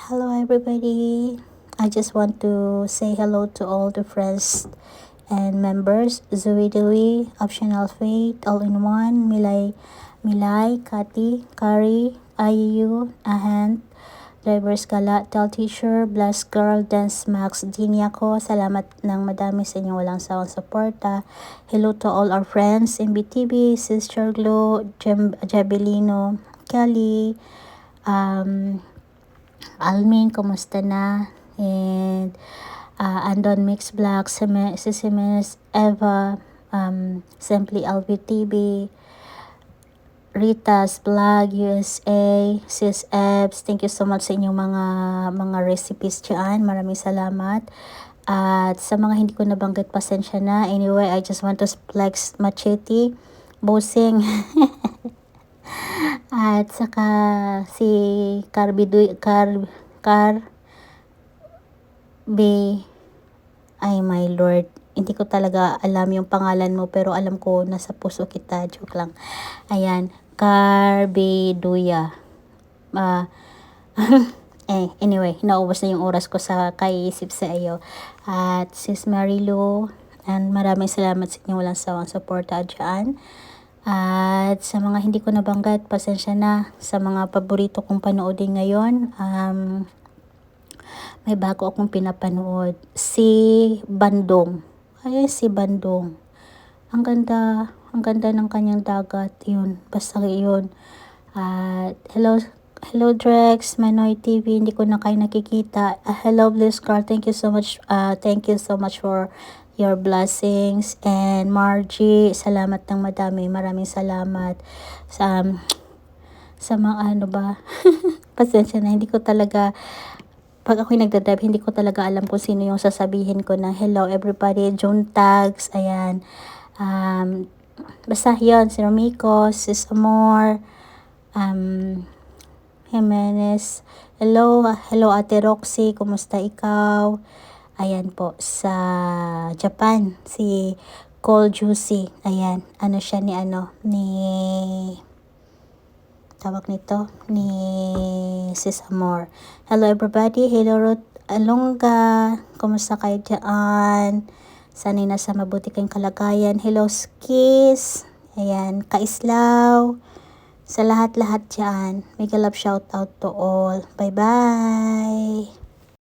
Hello everybody. I just want to say hello to all the friends and members. Zoe Dewey, Optional Faith, All in One, Milay, Kati, Kari, IU, Ahant, Drivers Gala, Tel Teacher, Blast Girl, Dance Max, Dinya ko. Salamat ng madami sa inyong walang sawang suporta. Hello to all our friends, MBTV, Sister Glow, Jabelino, Kelly, Almin, kumusta na? And Andon Mix Black, Sisimes, Eva, Simply LVTV, Rita's Vlog USA, Sis Ebs, thank you so much sa inyong mga recipes dyan. Maraming salamat. At sa mga hindi ko nabanggit, pasensya na. Anyway, I just want to flex Machete, Bossing, at saka si ay my lord, hindi ko talaga alam yung pangalan mo, pero alam ko nasa puso kita, joke lang. Ayan, Carbiduya. Anyway, naubos na yung oras ko sa kaiisip sa iyo. At Sis Marilu, and maraming salamat sa inyo walang sawang suporta dyan. At sa mga hindi ko nabanggit, pasensya na. Sa mga paborito kong panoodin ngayon, may bago akong pinapanood. Si Bandong. Ay, si Bandong. Ang ganda ng kanyang dagat. Yun, basta yun. At hello Drex, Manoy TV, hindi ko na kayo nakikita. Hello Bliss Carl, thank you so much for your blessings. And Margie, salamat ng madami, maraming salamat sa mga pasensya na, hindi ko talaga, pag ako'y nagdadrive, hindi ko talaga alam kung sino yung sasabihin ko na hello everybody. June Tags, ayan, basta yun, si Romiko, Sis Amor, Jimenez, hello Ate Roxy, kumusta ikaw? Ayan po, sa Japan, si Cole Juicy, ayan, siya ni Sis Amor. Hello everybody, hello Ruth Alonga, kumusta kayo dyan? Sana'y nasa mabuti kayong kalagayan. Hello Skis, ayan, Kaislaw, sa lahat-lahat dyan, mega love shout out to all. Bye bye.